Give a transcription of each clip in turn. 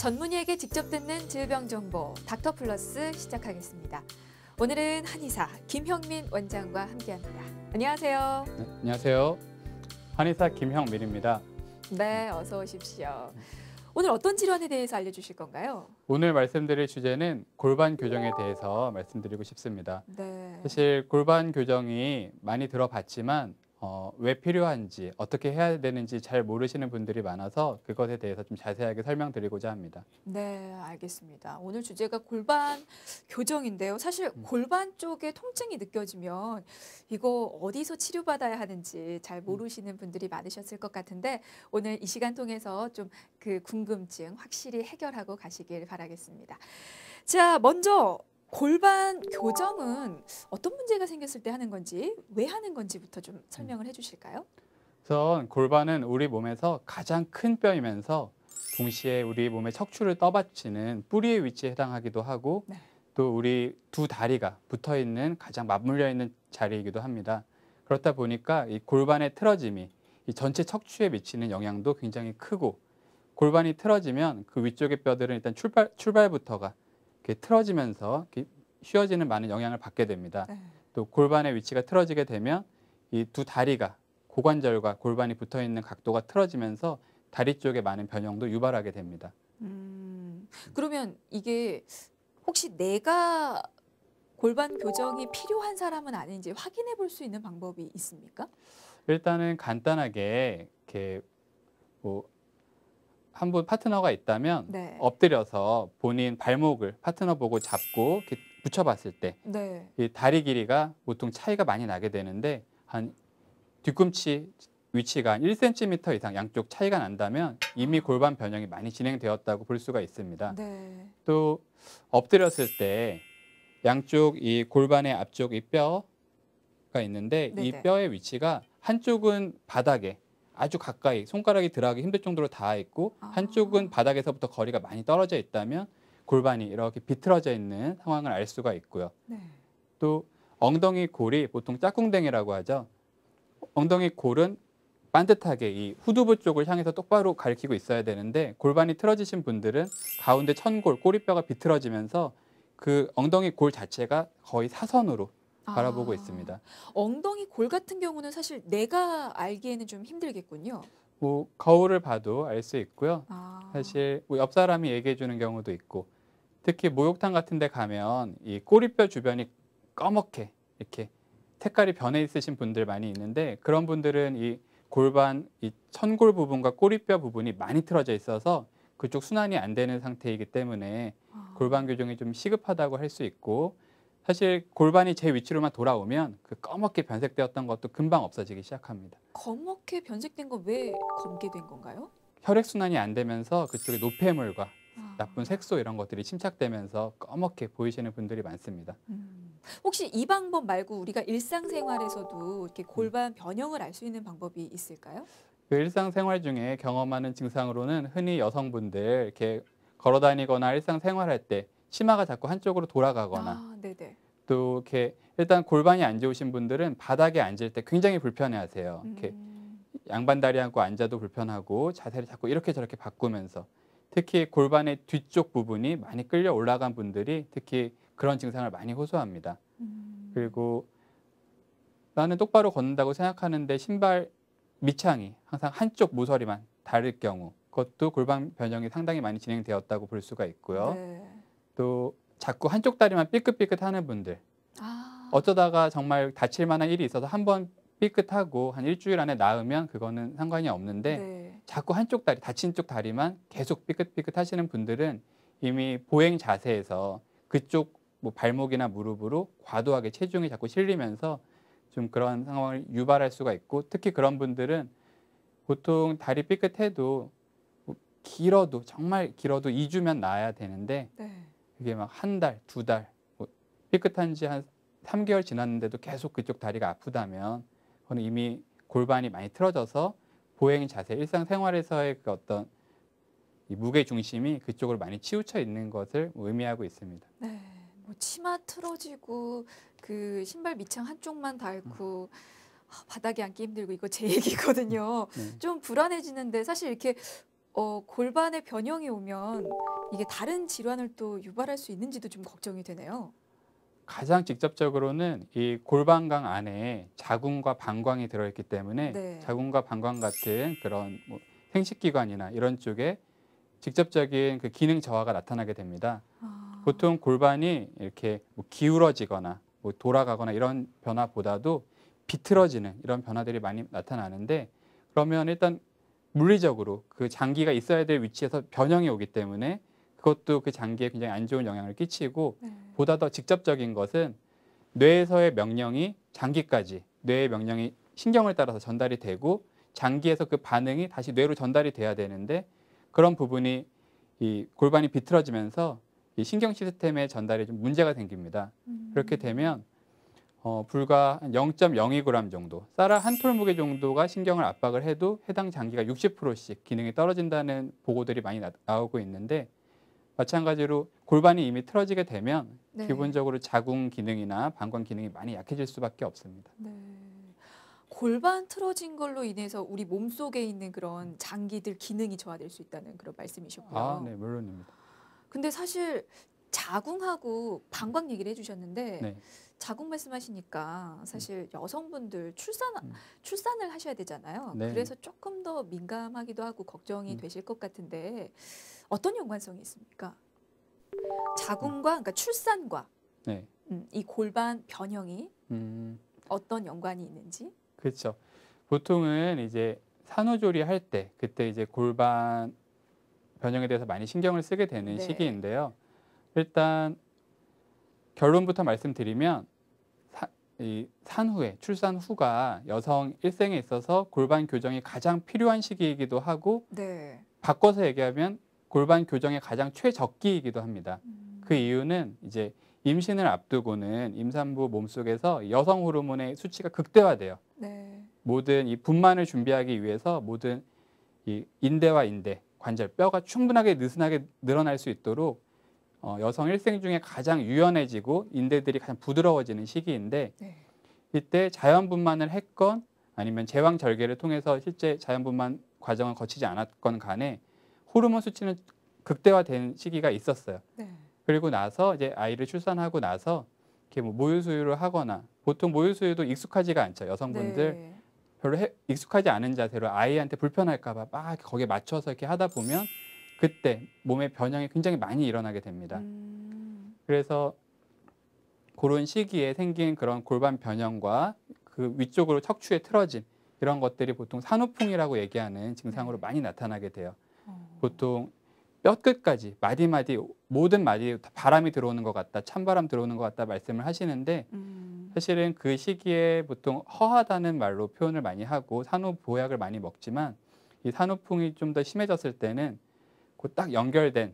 전문의에게 직접 듣는 질병 정보 닥터 플러스 시작하겠습니다. 오늘은 한의사 김형민 원장과 함께합니다. 안녕하세요. 네, 안녕하세요. 한의사 김형민입니다. 네, 어서 오십시오. 오늘 어떤 질환에 대해서 알려주실 건가요? 오늘 말씀드릴 주제는 골반 교정에 대해서 말씀드리고 싶습니다. 네. 사실 골반 교정이 많이 들어봤지만 왜 필요한지 어떻게 해야 되는지 잘 모르시는 분들이 많아서 그것에 대해서 좀 자세하게 설명드리고자 합니다. 네, 알겠습니다. 오늘 주제가 골반 교정인데요. 사실 골반 쪽에 통증이 느껴지면 이거 어디서 치료받아야 하는지 잘 모르시는 분들이 많으셨을 것 같은데 오늘 이 시간 통해서 좀 그 궁금증 확실히 해결하고 가시길 바라겠습니다. 자, 먼저 골반 교정은 어떤 문제가 생겼을 때 하는 건지, 왜 하는 건지부터 좀 설명을 해주실까요? 우선 골반은 우리 몸에서 가장 큰 뼈이면서 동시에 우리 몸의 척추를 떠받치는 뿌리의 위치에 해당하기도 하고 네. 또 우리 두 다리가 붙어있는 가장 맞물려 있는 자리이기도 합니다. 그렇다 보니까 이 골반의 틀어짐이 이 전체 척추에 미치는 영향도 굉장히 크고 골반이 틀어지면 그 위쪽의 뼈들은 일단 출발부터가 이렇게 틀어지면서 이렇게 휘어지는 많은 영향을 받게 됩니다. 네. 또 골반의 위치가 틀어지게 되면 이 두 다리가 고관절과 골반이 붙어 있는 각도가 틀어지면서 다리 쪽에 많은 변형도 유발하게 됩니다. 그러면 이게 혹시 내가 골반 교정이 필요한 사람은 아닌지 확인해 볼 수 있는 방법이 있습니까? 일단은 간단하게 이렇게 한 분 파트너가 있다면 네. 엎드려서 본인 발목을 파트너 보고 잡고 이렇게 붙여봤을 때 네. 이 다리 길이가 보통 차이가 많이 나게 되는데 한 뒤꿈치 위치가 한 1cm 이상 양쪽 차이가 난다면 이미 골반 변형이 많이 진행되었다고 볼 수가 있습니다. 네. 또 엎드렸을 때 양쪽 이 골반의 앞쪽 이 뼈가 있는데 이 네네. 뼈의 위치가 한쪽은 바닥에 아주 가까이 손가락이 들어가기 힘들 정도로 닿아 있고 한쪽은 바닥에서부터 거리가 많이 떨어져 있다면 골반이 이렇게 비틀어져 있는 상황을 알 수가 있고요. 네. 또 엉덩이 골이 보통 짝꿍댕이라고 하죠. 엉덩이 골은 반듯하게 이 후두부 쪽을 향해서 똑바로 가리키고 있어야 되는데 골반이 틀어지신 분들은 가운데 천골, 꼬리뼈가 비틀어지면서 그 엉덩이 골 자체가 거의 사선으로 바라보고 있습니다. 엉덩이 골 같은 경우는 사실 내가 알기에는 좀 힘들겠군요. 거울을 봐도 알 수 있고요. 아. 사실 옆 사람이 얘기해 주는 경우도 있고 특히 목욕탕 같은 데 가면 이 꼬리뼈 주변이 꺼멓게 이렇게 색깔이 변해 있으신 분들 많이 있는데 그런 분들은 이 골반, 이 천골 부분과 꼬리뼈 부분이 많이 틀어져 있어서 그쪽 순환이 안 되는 상태이기 때문에 골반 교정이 좀 시급하다고 할 수 있고 사실 골반이 제 위치로만 돌아오면 그 검게 변색되었던 것도 금방 없어지기 시작합니다. 검게 변색된 건 왜 검게 된 건가요? 혈액순환이 안 되면서 그쪽에 노폐물과 아. 나쁜 색소 이런 것들이 침착되면서 검게 보이시는 분들이 많습니다. 혹시 이 방법 말고 우리가 일상생활에서도 이렇게 골반 변형을 알 수 있는 방법이 있을까요? 그 일상생활 중에 경험하는 증상으로는 흔히 여성분들 이렇게 걸어다니거나 일상생활할 때 치마가 자꾸 한쪽으로 돌아가거나 네네. 또 이렇게 일단 골반이 안 좋으신 분들은 바닥에 앉을 때 굉장히 불편해하세요. 이렇게 양반 다리 앉고 앉아도 불편하고 자세를 자꾸 이렇게 저렇게 바꾸면서 특히 골반의 뒤쪽 부분이 많이 끌려 올라간 분들이 특히 그런 증상을 많이 호소합니다. 그리고 나는 똑바로 걷는다고 생각하는데 신발 밑창이 항상 한쪽 모서리만 다를 경우 그것도 골반 변형이 상당히 많이 진행되었다고 볼 수가 있고요. 네. 또 자꾸 한쪽 다리만 삐끗삐끗하는 분들 아. 어쩌다가 정말 다칠 만한 일이 있어서 한번 삐끗하고 한 일주일 안에 나으면 그거는 상관이 없는데 네. 자꾸 한쪽 다리, 다친 쪽 다리만 계속 삐끗삐끗 하시는 분들은 이미 보행 자세에서 그쪽 발목이나 무릎으로 과도하게 체중이 자꾸 실리면서 좀 그런 상황을 유발할 수가 있고 특히 그런 분들은 보통 다리 삐끗해도 길어도 정말 길어도 2주면 나아야 되는데 네. 그게 막 한 달, 두 달 삐끗한 지 한 3개월 지났는데도 계속 그쪽 다리가 아프다면 그건 이미 골반이 많이 틀어져서 보행 자세, 일상생활에서의 그 어떤 이 무게 중심이 그쪽으로 많이 치우쳐 있는 것을 의미하고 있습니다. 네. 치마 틀어지고 그 신발 밑창 한쪽만 닳고 바닥에 앉기 힘들고 이거 제 얘기거든요. 네. 좀 불안해지는데 사실 이렇게 골반에 변형이 오면 이게 다른 질환을 또 유발할 수 있는지도 좀 걱정이 되네요. 가장 직접적으로는 이 골반강 안에 자궁과 방광이 들어있기 때문에 네. 자궁과 방광 같은 그런 뭐 생식기관이나 이런 쪽에 직접적인 그 기능 저하가 나타나게 됩니다. 아. 보통 골반이 이렇게 뭐 기울어지거나 뭐 돌아가거나 이런 변화보다도 비틀어지는 이런 변화들이 많이 나타나는데, 그러면 일단 물리적으로 그 장기가 있어야 될 위치에서 변형이 오기 때문에 그것도 그 장기에 굉장히 안 좋은 영향을 끼치고, 네. 보다 더 직접적인 것은 뇌에서의 명령이 장기까지, 뇌의 명령이 신경을 따라서 전달이 되고 장기에서 그 반응이 다시 뇌로 전달이 돼야 되는데, 그런 부분이 이 골반이 비틀어지면서 이 신경 시스템의 전달에 좀 문제가 생깁니다. 그렇게 되면 불과 한 0.02g 정도, 쌀알 한 톨 무게 정도가 신경을 압박을 해도 해당 장기가 60%씩 기능이 떨어진다는 보고들이 많이 나오고 있는데, 마찬가지로 골반이 이미 틀어지게 되면 네. 기본적으로 자궁 기능이나 방광 기능이 많이 약해질 수밖에 없습니다. 네. 골반 틀어진 걸로 인해서 우리 몸속에 있는 그런 장기들 기능이 저하될 수 있다는 그런 말씀이셨고요. 네, 물론입니다. 근데 사실 자궁하고 방광 얘기를 해주셨는데 네. 자궁 말씀하시니까 사실 여성분들 음. 출산을 하셔야 되잖아요. 네. 그래서 조금 더 민감하기도 하고 걱정이 음. 되실 것 같은데 어떤 연관성이 있습니까? 자궁과 그러니까 출산과 네. 이 골반 변형이 음. 어떤 연관이 있는지? 그렇죠. 보통은 이제 산후조리 할 때 그때 이제 골반 변형에 대해서 많이 신경을 쓰게 되는 네. 시기인데요. 일단 결론부터 말씀드리면 이 산후에, 출산 후가 여성 일생에 있어서 골반 교정이 가장 필요한 시기이기도 하고, 네. 바꿔서 얘기하면 골반 교정의 가장 최적기이기도 합니다. 그 음. 이유는 이제 임신을 앞두고는 임산부 몸속에서 여성 호르몬의 수치가 극대화돼요. 네. 모든 이 분만을 준비하기 위해서 모든 이 인대와 인대, 관절, 뼈가 충분하게 느슨하게 늘어날 수 있도록 여성 일생 중에 가장 유연해지고 인대들이 가장 부드러워지는 시기인데, 네. 이때 자연분만을 했건 아니면 제왕절개를 통해서 실제 자연분만 과정을 거치지 않았건 간에 호르몬 수치는 극대화된 시기가 있었어요. 네. 그리고 나서 이제 아이를 출산하고 나서 이렇게 뭐 모유 수유를 하거나, 보통 모유 수유도 익숙하지가 않죠. 여성분들 네. 별로 익숙하지 않은 자세로 아이한테 불편할까 봐 막 거기에 맞춰서 이렇게 하다 보면 그때 몸의 변형이 굉장히 많이 일어나게 됩니다. 그래서 그런 시기에 생긴 그런 골반 변형과 그 위쪽으로 척추에 틀어진 이런 것들이 보통 산후풍이라고 얘기하는 증상으로 네. 많이 나타나게 돼요. 어. 보통 뼈끝까지 마디마디 모든 마디에 다 바람이 들어오는 것 같다, 찬바람 들어오는 것 같다 말씀을 하시는데, 사실은 그 시기에 보통 허하다는 말로 표현을 많이 하고 산후보약을 많이 먹지만, 이 산후풍이 좀 더 심해졌을 때는 그 딱 연결된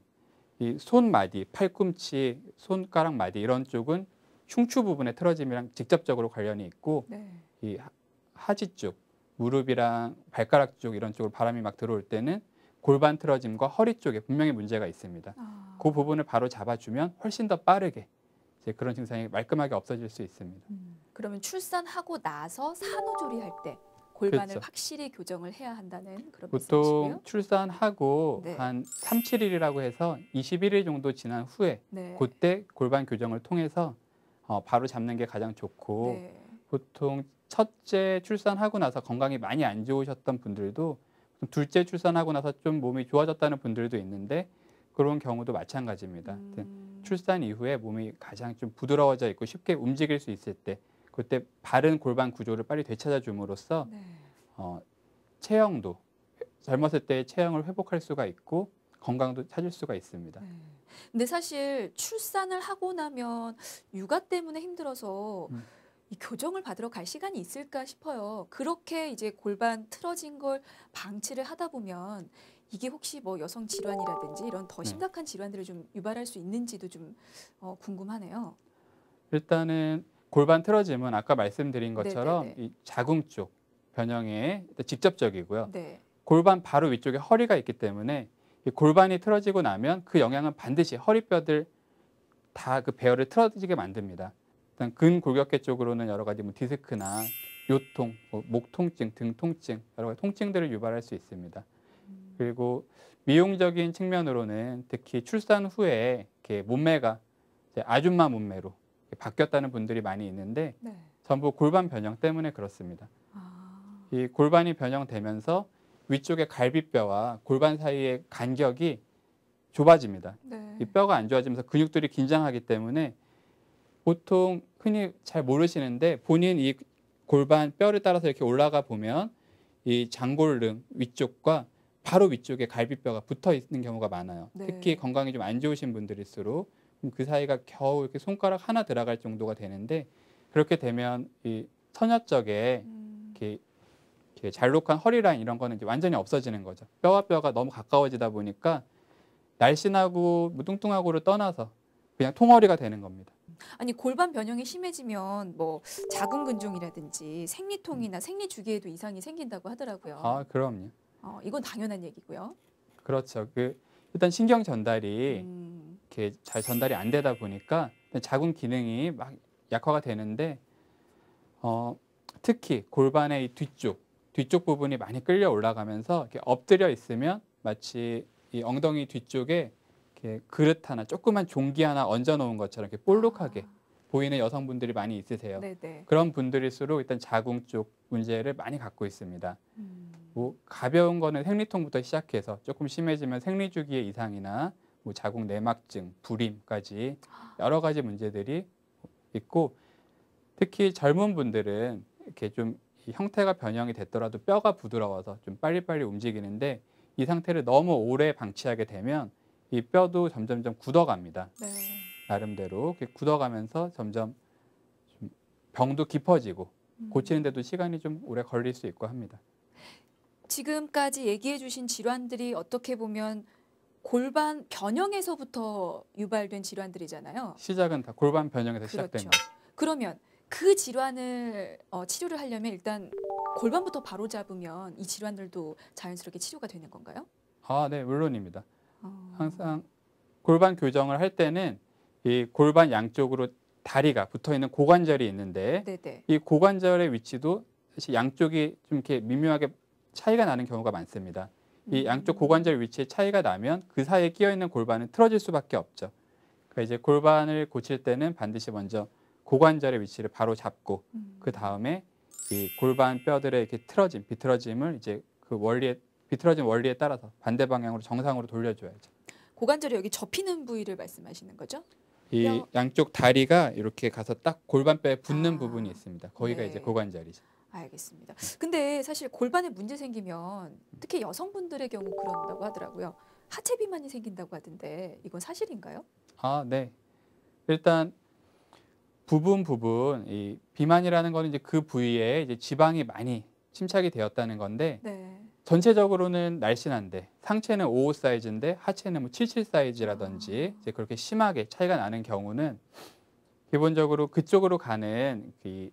이 손마디, 팔꿈치, 손가락 마디 이런 쪽은 흉추 부분의 틀어짐이랑 직접적으로 관련이 있고, 네. 이 하지 쪽, 무릎이랑 발가락 쪽 이런 쪽으로 바람이 막 들어올 때는 골반 틀어짐과 허리 쪽에 분명히 문제가 있습니다. 아. 그 부분을 바로 잡아주면 훨씬 더 빠르게 이제 그런 증상이 말끔하게 없어질 수 있습니다. 그러면 출산하고 나서 산후조리할 때 골반을 그렇죠. 확실히 교정을 해야 한다는 그런 보통 말씀이시고요. 출산하고 네. 한 3, 7일이라고 해서 21일 정도 지난 후에 네. 그때 골반 교정을 통해서 바로 잡는 게 가장 좋고, 네. 보통 첫째 출산하고 나서 건강이 많이 안 좋으셨던 분들도 둘째 출산하고 나서 좀 몸이 좋아졌다는 분들도 있는데, 그런 경우도 마찬가지입니다. 출산 이후에 몸이 가장 좀 부드러워져 있고 쉽게 움직일 수 있을 때, 그때 바른 골반 구조를 빨리 되찾아 줌으로써 네. 체형도 젊었을 때의 체형을 회복할 수가 있고 건강도 찾을 수가 있습니다. 네. 근데 사실 출산을 하고 나면 육아 때문에 힘들어서 음. 이 교정을 받으러 갈 시간이 있을까 싶어요. 그렇게 이제 골반 틀어진 걸 방치를 하다 보면 이게 혹시 뭐 여성 질환이라든지 이런 더 네. 심각한 질환들을 좀 유발할 수 있는지도 좀 궁금하네요. 일단은 골반 틀어짐은 아까 말씀드린 것처럼 네네네. 이 자궁 쪽 변형에 직접적이고요. 네. 골반 바로 위쪽에 허리가 있기 때문에 이 골반이 틀어지고 나면 그 영향은 반드시 허리뼈들 다 그 배열을 틀어지게 만듭니다. 일단 근골격계 쪽으로는 여러 가지 뭐 디스크나 요통, 목 통증, 등 통증, 여러 가지 통증들을 유발할 수 있습니다. 그리고 미용적인 측면으로는 특히 출산 후에 이렇게 몸매가 이제 아줌마 몸매로 이렇게 바뀌었다는 분들이 많이 있는데 네. 전부 골반 변형 때문에 그렇습니다. 아. 이 골반이 변형되면서 위쪽의 갈비뼈와 골반 사이의 간격이 좁아집니다. 네. 이 뼈가 안 좋아지면서 근육들이 긴장하기 때문에 보통 흔히 잘 모르시는데 본인 이 골반 뼈를 따라서 이렇게 올라가 보면 이 장골릉 위쪽과 바로 위쪽에 갈비뼈가 붙어 있는 경우가 많아요. 네. 특히 건강이 좀 안 좋으신 분들일수록 그 사이가 겨우 이렇게 손가락 하나 들어갈 정도가 되는데 그렇게 되면 이 처녀 쪽에 이렇게 잘록한 허리 라인 이런 거는 이제 완전히 없어지는 거죠. 뼈와 뼈가 너무 가까워지다 보니까 날씬하고 뭐 뚱뚱하고를 떠나서 그냥 통허리가 되는 겁니다. 아니 골반 변형이 심해지면 뭐 자궁근종이라든지 생리통이나 생리주기에도 이상이 생긴다고 하더라고요. 아, 그럼요. 이건 당연한 얘기고요. 그렇죠. 일단 신경 전달이 이렇게 잘 전달이 안 되다 보니까 자궁 기능이 막 약화가 되는데 특히 골반의 이 뒤쪽 부분이 많이 끌려 올라가면서 이렇게 엎드려 있으면 마치 이 엉덩이 뒤쪽에 이렇게 그릇 하나, 조그만 종기 하나 얹어 놓은 것처럼 이렇게 볼록하게 보이는 여성분들이 많이 있으세요. 네네. 그런 분들일수록 일단 자궁 쪽 문제를 많이 갖고 있습니다. 뭐 가벼운 거는 생리통부터 시작해서 조금 심해지면 생리주기의 이상이나 뭐 자궁 내막증, 불임까지 여러 가지 문제들이 있고 특히 젊은 분들은 이렇게 좀 이 형태가 변형이 됐더라도 뼈가 부드러워서 좀 빨리빨리 움직이는데 이 상태를 너무 오래 방치하게 되면 이 뼈도 점점점 굳어갑니다. 네. 나름대로 이렇게 굳어가면서 점점 좀 병도 깊어지고 고치는데도 시간이 좀 오래 걸릴 수 있고 합니다. 지금까지 얘기해 주신 질환들이 어떻게 보면 골반 변형에서부터 유발된 질환들이잖아요. 시작은 다 골반 변형에서 시작된 그렇죠. 거죠. 그러면 그 질환을 치료를 하려면 일단 골반부터 바로 잡으면 이 질환들도 자연스럽게 치료가 되는 건가요? 아, 네, 물론입니다. 어. 항상 골반 교정을 할 때는 이 골반 양쪽으로 다리가 붙어 있는 고관절이 있는데 네네. 이 고관절의 위치도 사실 양쪽이 좀 이렇게 미묘하게 차이가 나는 경우가 많습니다. 이 양쪽 고관절 위치에 차이가 나면 그 사이에 끼어 있는 골반은 틀어질 수밖에 없죠. 그러니까 이제 골반을 고칠 때는 반드시 먼저 고관절의 위치를 바로 잡고 그 다음에 이 골반 뼈들의 이렇게 비틀어짐을 이제 그 비틀어진 원리에 따라서 반대 방향으로 정상으로 돌려줘야죠. 고관절이 여기 접히는 부위를 말씀하시는 거죠? 이 뼈. 양쪽 다리가 이렇게 가서 딱 골반뼈에 붙는 아, 부분이 있습니다. 거기가 네. 이제 고관절이죠. 알겠습니다. 근데 사실 골반에 문제 생기면 특히 여성분들의 경우 그런다고 하더라고요. 하체 비만이 생긴다고 하던데 이건 사실인가요? 아, 네. 일단 부분 이 비만이라는 거는 이제 그 부위에 이제 지방이 많이 침착이 되었다는 건데 네. 전체적으로는 날씬한데 상체는 55 사이즈인데 하체는 뭐 77 사이즈라든지 이제 그렇게 심하게 차이가 나는 경우는 기본적으로 그쪽으로 가는 이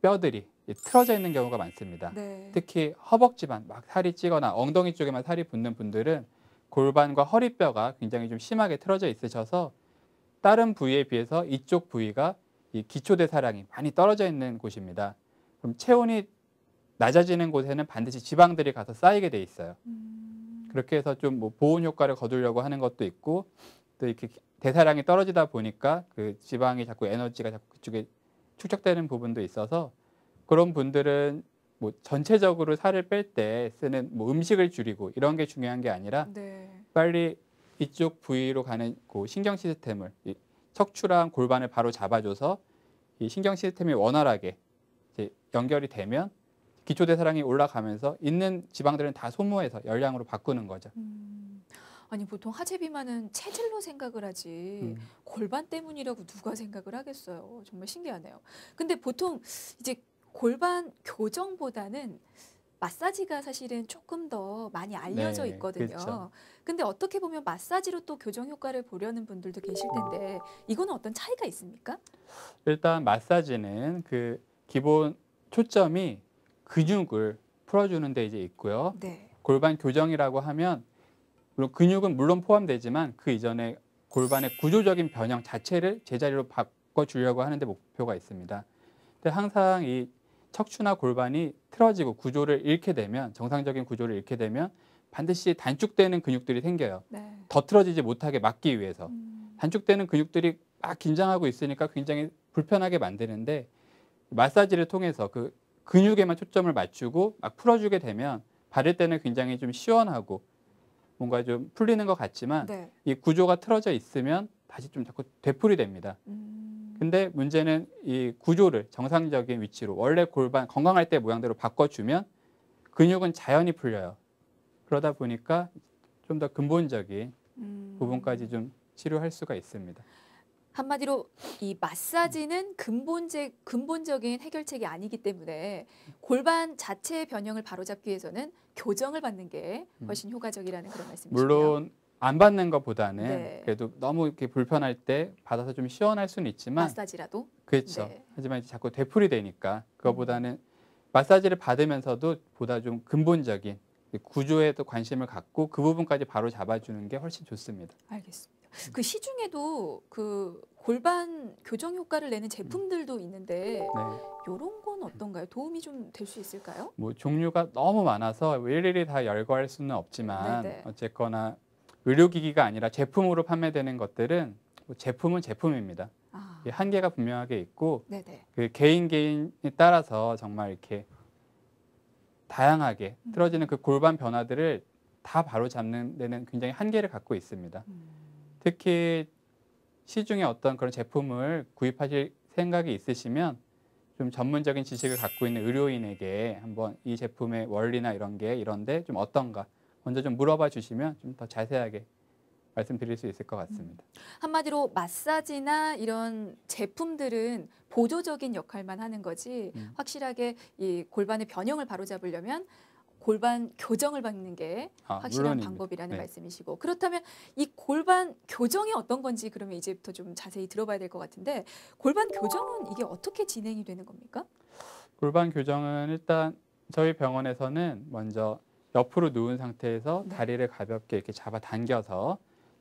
뼈들이 틀어져 있는 경우가 많습니다. 네. 특히 허벅지만 막 살이 찌거나 엉덩이 쪽에만 살이 붙는 분들은 골반과 허리뼈가 굉장히 좀 심하게 틀어져 있으셔서 다른 부위에 비해서 이쪽 부위가 이 기초대사량이 많이 떨어져 있는 곳입니다. 그럼 체온이 낮아지는 곳에는 반드시 지방들이 가서 쌓이게 돼 있어요. 그렇게 해서 좀 뭐 보온 효과를 거두려고 하는 것도 있고 또 이렇게 대사량이 떨어지다 보니까 그 지방이 자꾸 에너지가 자꾸 그쪽에 축적되는 부분도 있어서 그런 분들은 뭐 전체적으로 살을 뺄 때 쓰는 뭐 음식을 줄이고 이런 게 중요한 게 아니라 네. 빨리 이쪽 부위로 가는 그 신경 시스템을 이 척추랑 골반을 바로 잡아줘서 이 신경 시스템이 원활하게 이제 연결이 되면 기초대사량이 올라가면서 있는 지방들은 다 소모해서 열량으로 바꾸는 거죠. 아니 보통 하체 비만은 체질로 생각을 하지 골반 때문이라고 누가 생각을 하겠어요. 정말 신기하네요. 근데 보통 이제 골반 교정보다는 마사지가 사실은 조금 더 많이 알려져 네, 있거든요. 그렇죠. 근데 어떻게 보면 마사지로 또 교정 효과를 보려는 분들도 계실 텐데 이거는 어떤 차이가 있습니까? 일단 마사지는 그 기본 초점이 근육을 풀어주는 데 이제 있고요. 네. 골반 교정이라고 하면 물론 근육은 물론 포함되지만 그 이전에 골반의 구조적인 변형 자체를 제자리로 바꿔주려고 하는데 목표가 있습니다. 근데 항상 이 척추나 골반이 틀어지고 구조를 잃게 되면 정상적인 구조를 잃게 되면 반드시 단축되는 근육들이 생겨요. 네. 더 틀어지지 못하게 막기 위해서. 음. 단축되는 근육들이 막 긴장하고 있으니까 굉장히 불편하게 만드는데 마사지를 통해서 그 근육에만 초점을 맞추고 막 풀어주게 되면 바를 때는 굉장히 좀 시원하고 뭔가 좀 풀리는 것 같지만 네. 이 구조가 틀어져 있으면 다시 좀 자꾸 되풀이 됩니다. 근데 문제는 이 구조를 정상적인 위치로 원래 골반 건강할 때 모양대로 바꿔주면 근육은 자연히 풀려요. 그러다 보니까 좀 더 근본적인 부분까지 좀 치료할 수가 있습니다. 한마디로 이 마사지는 근본적인 해결책이 아니기 때문에 골반 자체의 변형을 바로잡기 위해서는 교정을 받는 게 훨씬 효과적이라는 그런 말씀이시네요. 물론 안 받는 것보다는 네. 그래도 너무 이렇게 불편할 때 받아서 좀 시원할 수는 있지만 마사지라도. 그렇죠. 네. 하지만 이제 자꾸 되풀이 되니까 그거보다는 마사지를 받으면서도 보다 좀 근본적인 구조에도 관심을 갖고 그 부분까지 바로 잡아주는 게 훨씬 좋습니다. 알겠습니다. 그 시중에도 그 골반 교정 효과를 내는 제품들도 있는데 네. 이런 건 어떤가요? 도움이 좀 될 수 있을까요? 뭐 종류가 너무 많아서 일일이 다 열거할 수는 없지만 네네. 어쨌거나 의료기기가 아니라 제품으로 판매되는 것들은 뭐 제품은 제품입니다. 아, 한계가 분명하게 있고 네네. 그 개인에 따라서 정말 이렇게 다양하게 틀어지는 그 골반 변화들을 다 바로 잡는 데는 굉장히 한계를 갖고 있습니다. 특히 시중에 어떤 그런 제품을 구입하실 생각이 있으시면 좀 전문적인 지식을 갖고 있는 의료인에게 한번 이 제품의 원리나 이런 게 이런데 좀 어떤가 먼저 좀 물어봐 주시면 좀 더 자세하게 말씀드릴 수 있을 것 같습니다. 한마디로 마사지나 이런 제품들은 보조적인 역할만 하는 거지 확실하게 이 골반의 변형을 바로잡으려면 골반 교정을 받는 게 확실한 물론입니다. 방법이라는 네. 말씀이시고 그렇다면 이 골반 교정이 어떤 건지 그러면 이제부터 좀 자세히 들어봐야 될 것 같은데 골반 교정은 이게 어떻게 진행이 되는 겁니까? 골반 교정은 일단 저희 병원에서는 먼저 옆으로 누운 상태에서 네. 다리를 가볍게 이렇게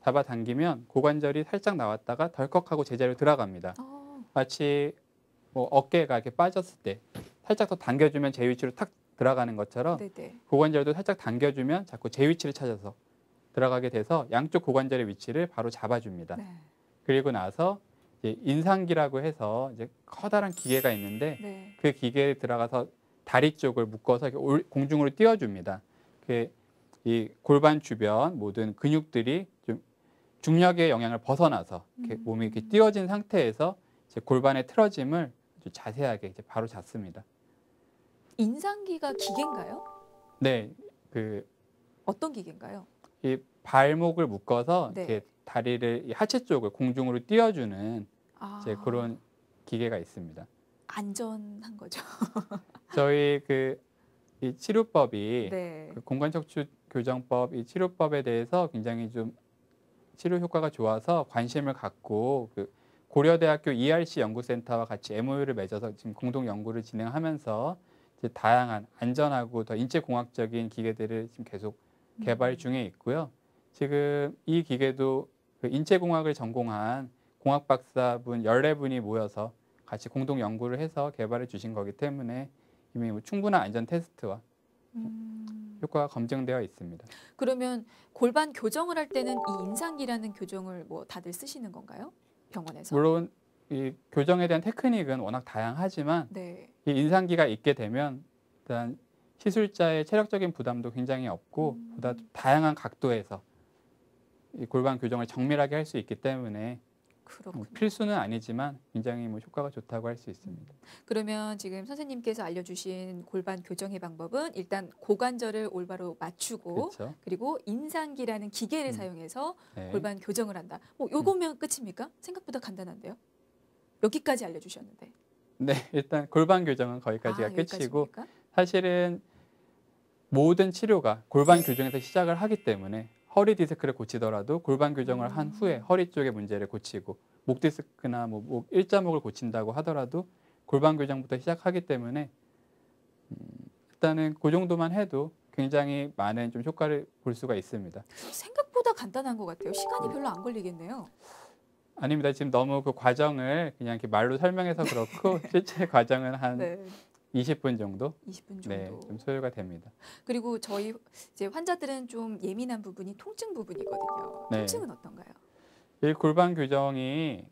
잡아당기면 고관절이 살짝 나왔다가 덜컥하고 제자리로 들어갑니다. 마치 뭐 어깨가 이렇게 빠졌을 때 살짝 더 당겨주면 제 위치로 탁 들어가는 것처럼 네네. 고관절도 살짝 당겨주면 자꾸 제 위치를 찾아서 들어가게 돼서 양쪽 고관절의 위치를 바로 잡아줍니다. 네. 그리고 나서 이제 인상기라고 해서 이제 커다란 기계가 있는데 네. 그 기계에 들어가서 다리 쪽을 묶어서 이렇게 공중으로 띄워줍니다. 이 골반 주변 모든 근육들이 좀 중력의 영향을 벗어나서 이렇게 몸이 이렇게 띄워진 상태에서 이제 골반의 틀어짐을 아주 자세하게 이제 바로 잡습니다. 인상기가 기계인가요? 네, 그 어떤 기계인가요? 이 발목을 묶어서 네. 이렇게 다리를 이 하체 쪽을 공중으로 띄워주는 이제 아, 그런 기계가 있습니다. 안전한 거죠. 저희 이 치료법이 네. 그 공간척추 교정법 이 치료법에 대해서 굉장히 좀 치료 효과가 좋아서 관심을 갖고 그 고려대학교 ERC 연구센터와 같이 MOU를 맺어서 지금 공동 연구를 진행하면서 이제 다양한 안전하고 더 인체공학적인 기계들을 지금 계속 개발 중에 있고요. 지금 이 기계도 그 인체공학을 전공한 공학 박사분 14분이 모여서 같이 공동 연구를 해서 개발해 주신 거기 때문에 이미 뭐 충분한 안전 테스트와 효과가 검증되어 있습니다. 그러면 골반 교정을 할 때는 이 인상기라는 교정을 뭐 다들 쓰시는 건가요? 병원에서? 물론 이 교정에 대한 테크닉은 워낙 다양하지만 네. 이 인상기가 있게 되면 일단 시술자의 체력적인 부담도 굉장히 없고 보다 다양한 각도에서 이 골반 교정을 정밀하게 할 수 있기 때문에 그렇군요. 필수는 아니지만 굉장히 뭐 효과가 좋다고 할 수 있습니다. 그러면 지금 선생님께서 알려주신 골반 교정의 방법은 일단 고관절을 올바로 맞추고 그렇죠. 그리고 인상기라는 기계를 사용해서 네. 골반 교정을 한다. 뭐 요거면 끝입니까? 생각보다 간단한데요. 여기까지 알려주셨는데. 네, 일단 골반 교정은 거기까지가 끝이고 여기까지입니까? 사실은 모든 치료가 골반 교정에서 시작을 하기 때문에 허리 디스크를 고치더라도 골반 교정을 한 후에 허리 쪽의 문제를 고치고 목 디스크나 목 일자목을 고친다고 하더라도 골반 교정부터 시작하기 때문에 일단은 그 정도만 해도 굉장히 많은 좀 효과를 볼 수가 있습니다. 생각보다 간단한 것 같아요. 시간이 별로 안 걸리겠네요. 아닙니다. 지금 너무 그 과정을 그냥 이렇게 말로 설명해서 그렇고 실제 과정은 한 네. 20분 정도 20분 정도. 네, 좀 소요가 됩니다. 그리고 저희 이제 환자들은 좀 예민한 부분이 통증 부분이거든요. 네. 통증은 어떤가요? 이 골반 교정이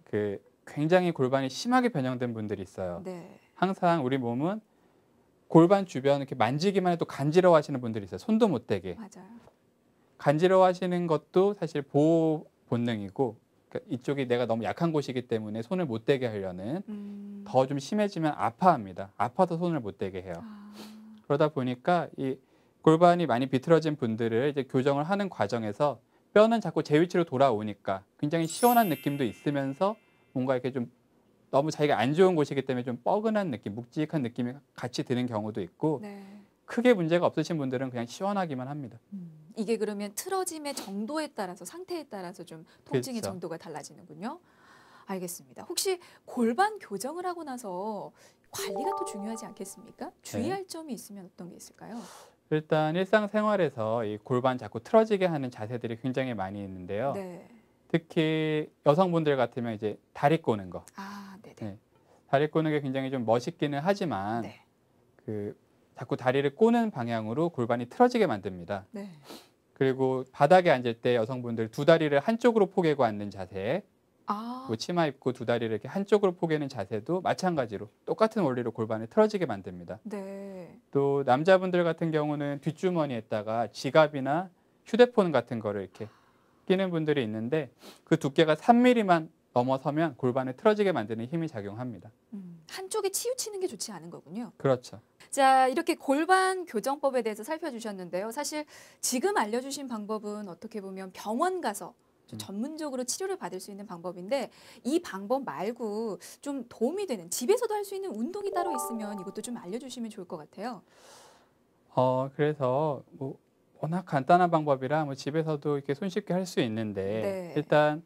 굉장히 골반이 심하게 변형된 분들이 있어요. 네. 항상 우리 몸은 골반 주변 이렇게 만지기만 해도 간지러워하시는 분들이 있어요. 손도 못 대게. 맞아요. 간지러워하시는 것도 사실 보호 본능이고, 그러니까 이쪽이 내가 너무 약한 곳이기 때문에 손을 못 대게 하려는, 더 좀 심해지면 아파합니다. 아파서 손을 못 대게 해요. 아, 그러다 보니까 이 골반이 많이 비틀어진 분들을 이제 교정을 하는 과정에서 뼈는 자꾸 제 위치로 돌아오니까 굉장히 시원한 느낌도 있으면서 뭔가 이렇게 좀 너무 자기가 안 좋은 곳이기 때문에 좀 뻐근한 느낌, 묵직한 느낌이 같이 드는 경우도 있고, 네. 크게 문제가 없으신 분들은 그냥 시원하기만 합니다. 이게 그러면 틀어짐의 정도에 따라서 상태에 따라서 좀 통증의 그렇죠. 정도가 달라지는군요. 알겠습니다. 혹시 골반 교정을 하고 나서 관리가 또 중요하지 않겠습니까? 주의할 점이 있으면 어떤 게 있을까요? 일단 일상생활에서 이 골반 자꾸 틀어지게 하는 자세들이 굉장히 많이 있는데요. 네. 특히 여성분들 같으면 이제 다리 꼬는 거. 아, 네네. 네. 다리 꼬는 게 굉장히 좀 멋있기는 하지만 네. 자꾸 다리를 꼬는 방향으로 골반이 틀어지게 만듭니다. 네. 그리고 바닥에 앉을 때 여성분들 두 다리를 한쪽으로 포개고 앉는 자세, 아, 뭐 치마 입고 두 다리를 이렇게 한쪽으로 포개는 자세도 마찬가지로 똑같은 원리로 골반을 틀어지게 만듭니다. 네. 또 남자분들 같은 경우는 뒷주머니에다가 지갑이나 휴대폰 같은 거를 이렇게 끼는 분들이 있는데 그 두께가 3mm만 넘어서면 골반을 틀어지게 만드는 힘이 작용합니다. 한쪽에 치우치는 게 좋지 않은 거군요. 그렇죠. 자, 이렇게 골반 교정법에 대해서 살펴주셨는데요. 사실 지금 알려주신 방법은 어떻게 보면 병원 가서 좀 전문적으로 치료를 받을 수 있는 방법인데 이 방법 말고 좀 도움이 되는 집에서도 할 수 있는 운동이 따로 있으면 이것도 좀 알려주시면 좋을 것 같아요. 그래서 뭐 워낙 간단한 방법이라 뭐 집에서도 이렇게 손쉽게 할 수 있는데 네. 일단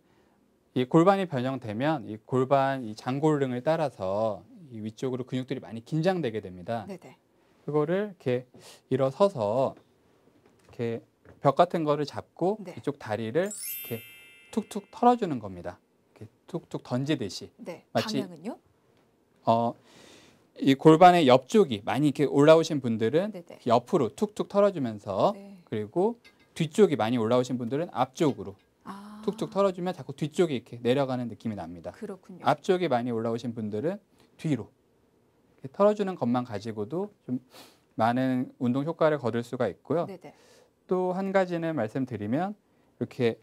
이 골반이 변형되면 이 골반 이 장골릉을 따라서 이 위쪽으로 근육들이 많이 긴장되게 됩니다. 네네. 그거를 이렇게 일어서서 이렇게 벽 같은 거를 잡고 네. 이쪽 다리를 이렇게 툭툭 털어주는 겁니다. 이렇게 툭툭 던지듯이. 네. 마치 방향은요? 이 골반의 옆쪽이 많이 이렇게 올라오신 분들은 네네. 옆으로 툭툭 털어주면서 네. 그리고 뒤쪽이 많이 올라오신 분들은 앞쪽으로 아, 툭툭 털어주면 자꾸 뒤쪽이 이렇게 내려가는 느낌이 납니다. 그렇군요. 앞쪽이 많이 올라오신 분들은 뒤로 이렇게 털어주는 것만 가지고도 좀 많은 운동 효과를 거둘 수가 있고요. 네네. 또 한 가지는 말씀드리면 이렇게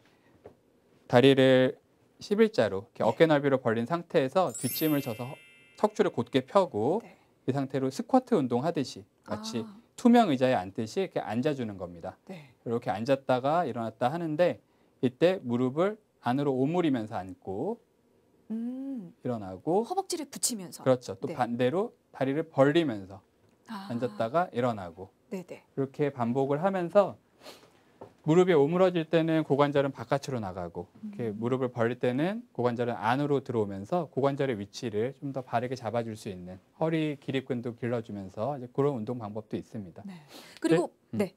다리를 11자로 이렇게 어깨 넓이로 벌린 상태에서 뒷짐을 져서 척추를 곧게 펴고 네. 이 상태로 스쿼트 운동하듯이 마치 아, 투명 의자에 앉듯이 이렇게 앉아주는 겁니다. 네. 이렇게 앉았다가 일어났다 하는데 이때 무릎을 안으로 오므리면서 앉고 일어나고 허벅지를 붙이면서. 그렇죠. 또 네. 반대로 다리를 벌리면서 아, 앉았다가 일어나고 네네. 이렇게 반복을 하면서 무릎이 오므러질 때는 고관절은 바깥으로 나가고 이렇게 무릎을 벌릴 때는 고관절은 안으로 들어오면서 고관절의 위치를 좀 더 바르게 잡아줄 수 있는 허리 기립근도 길러주면서 이제 그런 운동 방법도 있습니다. 네. 그리고 네.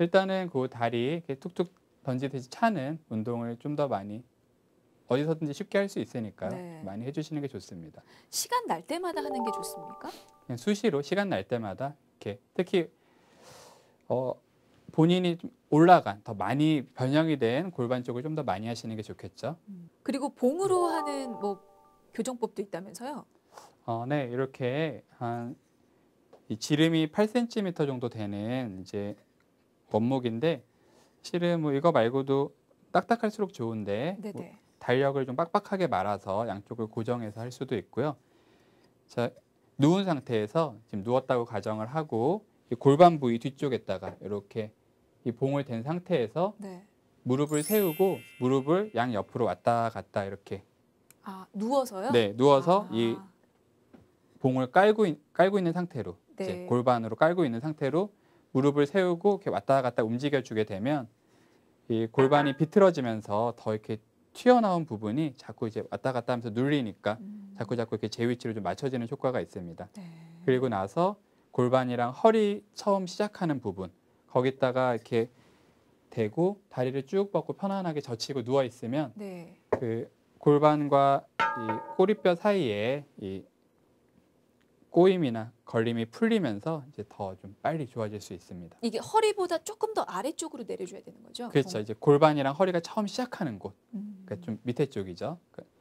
일단은 그 다리 이렇게 툭툭 던지듯이 차는 운동을 좀 더 많이 어디서든지 쉽게 할 수 있으니까요. 네. 많이 해주시는 게 좋습니다. 시간 날 때마다 하는 게 좋습니까? 그냥 수시로 시간 날 때마다 이렇게 특히 본인이 좀 올라간 더 많이 변형이 된 골반 쪽을 좀 더 많이 하시는 게 좋겠죠. 그리고 봉으로 하는 뭐 교정법도 있다면서요? 네, 이렇게 이 지름이 8cm 정도 되는 이제 원목인데 실은 뭐 이거 말고도 딱딱할수록 좋은데 뭐 네네. 달력을 좀 빡빡하게 말아서 양쪽을 고정해서 할 수도 있고요. 자, 누운 상태에서 지금 누웠다고 가정을 하고 이 골반 부위 뒤쪽에다가 이렇게 이 봉을 댄 상태에서 네. 무릎을 세우고 무릎을 양 옆으로 왔다 갔다 이렇게 아, 누워서요? 네, 누워서 아, 이 봉을 깔고 있는 상태로 네. 이제 골반으로 깔고 있는 상태로 무릎을 세우고 이렇게 왔다 갔다 움직여 주게 되면 이 골반이 비틀어지면서 더 이렇게 튀어나온 부분이 자꾸 이제 왔다 갔다 하면서 눌리니까 자꾸 이렇게 제 위치로 좀 맞춰지는 효과가 있습니다. 네. 그리고 나서 골반이랑 허리 처음 시작하는 부분 거기다가 이렇게 대고 다리를 쭉 뻗고 편안하게 젖히고 누워 있으면 네. 그 골반과 이 꼬리뼈 사이에 이 꼬임이나 걸림이 풀리면서 이제 더 좀 빨리 좋아질 수 있습니다. 이게 허리보다 조금 더 아래쪽으로 내려줘야 되는 거죠? 그렇죠. 이제 골반이랑 허리가 처음 시작하는 곳, 음. 그러니까 좀 밑에 쪽이죠.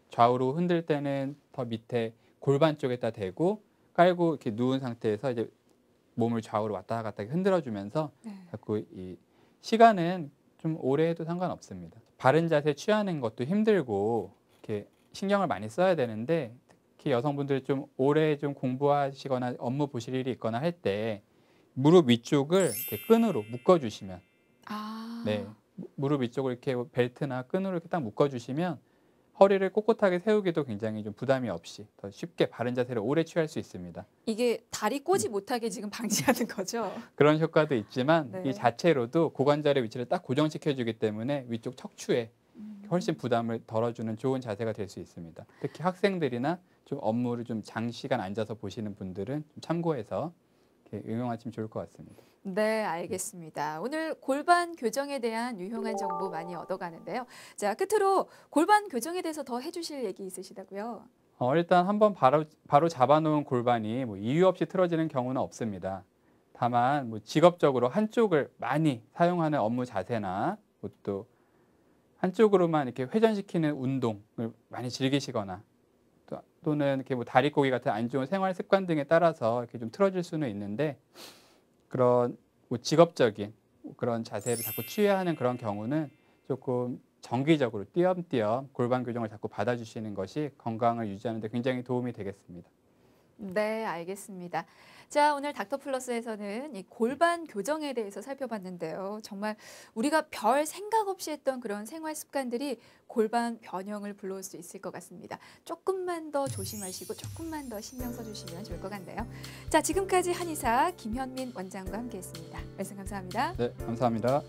좌우로 흔들 때는 더 밑에 골반 쪽에다 대고 깔고 이렇게 누운 상태에서 이제 몸을 좌우로 왔다 갔다 흔들어주면서 네. 자꾸 이 시간은 좀 오래 해도 상관없습니다. 바른 자세 취하는 것도 힘들고 이렇게 신경을 많이 써야 되는데 특히 여성분들 좀 오래 좀 공부하시거나 업무 보실 일이 있거나 할 때 무릎 위쪽을 이렇게 끈으로 묶어주시면 아. 네 무릎 위쪽을 이렇게 벨트나 끈으로 이렇게 딱 묶어주시면 허리를 꼿꼿하게 세우기도 굉장히 좀 부담이 없이 더 쉽게 바른 자세를 오래 취할 수 있습니다. 이게 다리 꼬지 못하게 지금 방지하는 거죠? 그런 효과도 있지만 네. 이 자체로도 고관절의 위치를 딱 고정시켜주기 때문에 위쪽 척추에 훨씬 부담을 덜어주는 좋은 자세가 될 수 있습니다. 특히 학생들이나 좀 업무를 좀 장시간 앉아서 보시는 분들은 좀 참고해서 이렇게 응용하시면 좋을 것 같습니다. 네, 알겠습니다. 오늘 골반 교정에 대한 유용한 정보 많이 얻어가는데요. 자, 끝으로 골반 교정에 대해서 더 해주실 얘기 있으시다고요? 일단 한번 바로 잡아놓은 골반이 뭐 이유 없이 틀어지는 경우는 없습니다. 다만 뭐 직업적으로 한쪽을 많이 사용하는 업무 자세나 또 한쪽으로만 이렇게 회전시키는 운동을 많이 즐기시거나 또는 이렇게 뭐 다리꼬기 같은 안 좋은 생활 습관 등에 따라서 이렇게 좀 틀어질 수는 있는데 그런 뭐 직업적인 그런 자세를 자꾸 취해야 하는 그런 경우는 조금 정기적으로 띄엄띄엄 골반 교정을 자꾸 받아주시는 것이 건강을 유지하는 데 굉장히 도움이 되겠습니다. 네, 알겠습니다. 자, 오늘 닥터플러스에서는 이 골반 교정에 대해서 살펴봤는데요. 정말 우리가 별 생각 없이 했던 그런 생활 습관들이 골반 변형을 불러올 수 있을 것 같습니다. 조금만 더 조심하시고 조금만 더 신경 써주시면 좋을 것 같네요. 자, 지금까지 한의사 김현민 원장과 함께했습니다. 말씀 감사합니다. 네, 감사합니다.